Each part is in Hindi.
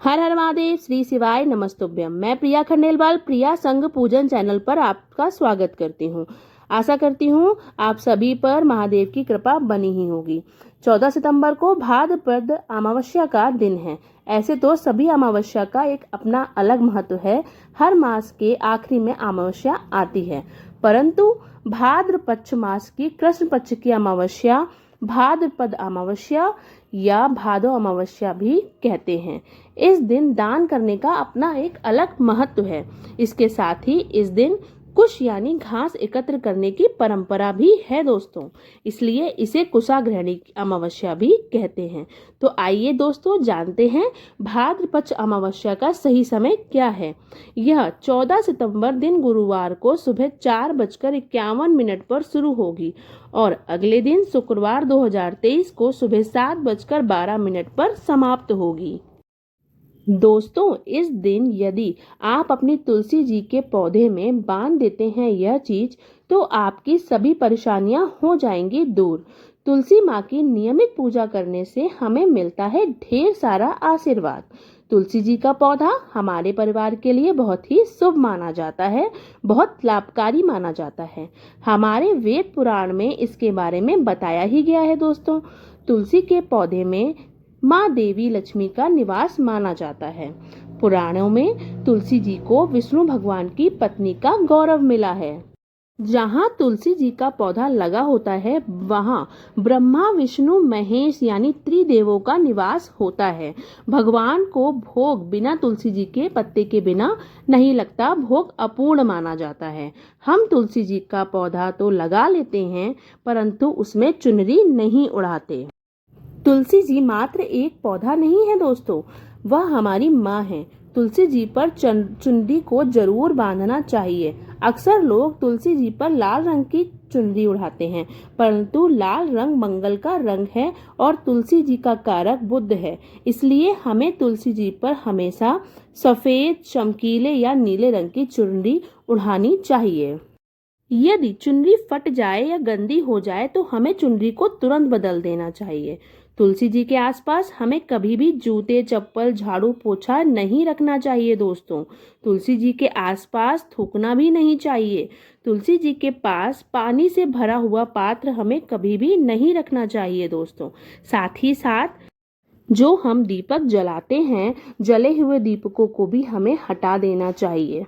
हर हर महादेव, श्री शिवाय नमस्तुभ्यम। मैं प्रिया खंडेलवाल प्रिया संघ पूजन चैनल पर आपका स्वागत करती हूँ। आशा करती हूँ आप सभी पर महादेव की कृपा बनी ही होगी। 14 सितंबर को भाद्रपद अमावस्या का दिन है। ऐसे तो सभी अमावस्या का एक अपना अलग महत्व है। हर मास के आखिरी में अमावस्या आती है, परंतु भाद्रपद मास की कृष्ण पक्ष की अमावस्या भाद्रपद अमावस्या या भादो अमावस्या भी कहते हैं। इस दिन दान करने का अपना एक अलग महत्व है। इसके साथ ही इस दिन कुश यानी घास एकत्र करने की परंपरा भी है दोस्तों, इसलिए इसे कुशाग्रहणी अमावस्या भी कहते हैं। तो आइए दोस्तों जानते हैं भाद्रपद अमावस्या का सही समय क्या है। यह 14 सितंबर दिन गुरुवार को सुबह 4:51 पर शुरू होगी और अगले दिन शुक्रवार 2023 को सुबह 7:12 पर समाप्त होगी। दोस्तों, इस दिन यदि आप अपनी तुलसी जी के पौधे में बांध देते हैं यह चीज, तो आपकी सभी परेशानियां हो जाएंगी दूर। तुलसी माँ की नियमित पूजा करने से हमें मिलता है ढेर सारा आशीर्वाद। तुलसी जी का पौधा हमारे परिवार के लिए बहुत ही शुभ माना जाता है, बहुत लाभकारी माना जाता है। हमारे वेद पुराण में इसके बारे में बताया ही गया है दोस्तों। तुलसी के पौधे में माँ देवी लक्ष्मी का निवास माना जाता है। पुराणों में तुलसी जी को विष्णु भगवान की पत्नी का गौरव मिला है। जहाँ तुलसी जी का पौधा लगा होता है वहाँ ब्रह्मा विष्णु महेश यानी त्रिदेवों का निवास होता है। भगवान को भोग बिना तुलसी जी के पत्ते के बिना नहीं लगता, भोग अपूर्ण माना जाता है। हम तुलसी जी का पौधा तो लगा लेते हैं, परंतु उसमें चुनरी नहीं उड़ाते। तुलसी जी मात्र एक पौधा नहीं है दोस्तों, वह हमारी माँ है। तुलसी जी पर चुनरी को जरूर बांधना चाहिए। अक्सर लोग तुलसी जी पर लाल रंग की चुनरी उड़ाते हैं, परंतु लाल रंग मंगल का रंग है और तुलसी जी का कारक बुध है, इसलिए हमें तुलसी जी पर हमेशा सफेद, चमकीले या नीले रंग की चुनरी उड़ानी चाहिए। यदि चुनरी फट जाए या गंदी हो जाए तो हमें चुनरी को तुरंत बदल देना चाहिए। तुलसी जी के आसपास हमें कभी भी जूते, चप्पल, झाड़ू, पोछा नहीं रखना चाहिए दोस्तों। तुलसी जी के आसपास थूकना भी नहीं चाहिए। तुलसी जी के पास पानी से भरा हुआ पात्र हमें कभी भी नहीं रखना चाहिए दोस्तों। साथ ही साथ जो हम दीपक जलाते हैं, जले हुए दीपकों को भी हमें हटा देना चाहिए।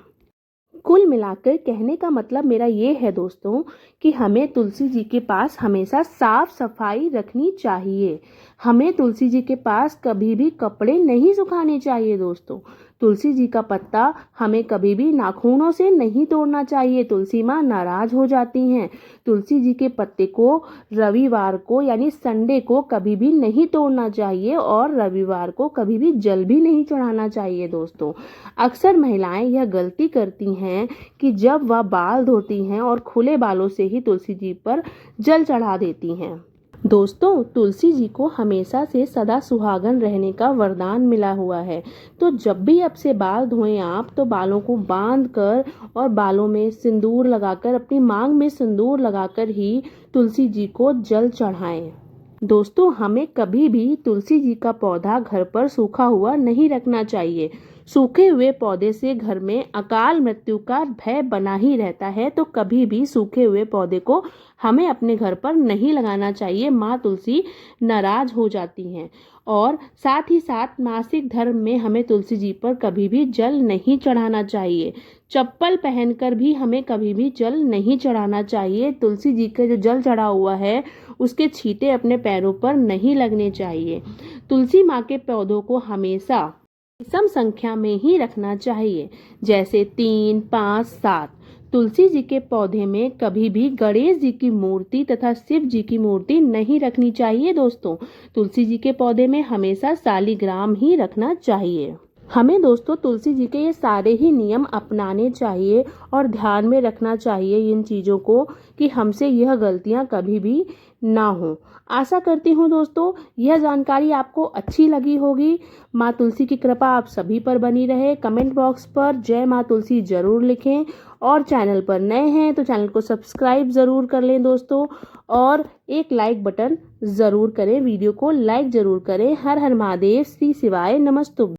कुल मिलाकर कहने का मतलब मेरा ये है दोस्तों कि हमें तुलसी जी के पास हमेशा साफ सफाई रखनी चाहिए। हमें तुलसी जी के पास कभी भी कपड़े नहीं सुखाने चाहिए दोस्तों। तुलसी जी का पत्ता हमें कभी भी नाखूनों से नहीं तोड़ना चाहिए, तुलसी माँ नाराज हो जाती हैं। तुलसी जी के पत्ते को रविवार को यानी संडे को कभी भी नहीं तोड़ना चाहिए और रविवार को कभी भी जल भी नहीं चढ़ाना चाहिए दोस्तों। अक्सर महिलाएं यह गलती करती हैं कि जब वह बाल धोती हैं और खुले बालों से ही तुलसी जी पर जल चढ़ा देती हैं। दोस्तों, तुलसी जी को हमेशा से सदा सुहागन रहने का वरदान मिला हुआ है, तो जब भी अब से बाल धोएं आप तो बालों को बांध कर और बालों में सिंदूर लगाकर, अपनी मांग में सिंदूर लगाकर ही तुलसी जी को जल चढ़ाएं। दोस्तों, हमें कभी भी तुलसी जी का पौधा घर पर सूखा हुआ नहीं रखना चाहिए। सूखे हुए पौधे से घर में अकाल मृत्यु का भय बना ही रहता है, तो कभी भी सूखे हुए पौधे को हमें अपने घर पर नहीं लगाना चाहिए। माँ तुलसी नाराज हो जाती हैं। और साथ ही साथ मासिक धर्म में हमें तुलसी जी पर कभी भी जल नहीं चढ़ाना चाहिए। चप्पल पहनकर भी हमें कभी भी जल नहीं चढ़ाना चाहिए। तुलसी जी का जो जल चढ़ा हुआ है उसके छींटे अपने पैरों पर नहीं लगने चाहिए। तुलसी माँ के पौधों को हमेशा सम संख्या में ही रखना चाहिए, जैसे 3, 5, 7। तुलसी जी के पौधे में कभी भी गणेश जी की मूर्ति तथा शिव जी की मूर्ति नहीं रखनी चाहिए दोस्तों। तुलसी जी के पौधे में हमेशा शालिग्राम ही रखना चाहिए। हमें दोस्तों तुलसी जी के ये सारे ही नियम अपनाने चाहिए और ध्यान में रखना चाहिए इन चीज़ों को कि हमसे यह गलतियां कभी भी ना हो। आशा करती हूँ दोस्तों यह जानकारी आपको अच्छी लगी होगी। माँ तुलसी की कृपा आप सभी पर बनी रहे। कमेंट बॉक्स पर जय माँ तुलसी जरूर लिखें और चैनल पर नए हैं तो चैनल को सब्सक्राइब ज़रूर कर लें दोस्तों, और एक लाइक बटन ज़रूर करें, वीडियो को लाइक ज़रूर करें। हर हर महादेव, श्री शिवाय नमस्तुभ्यं।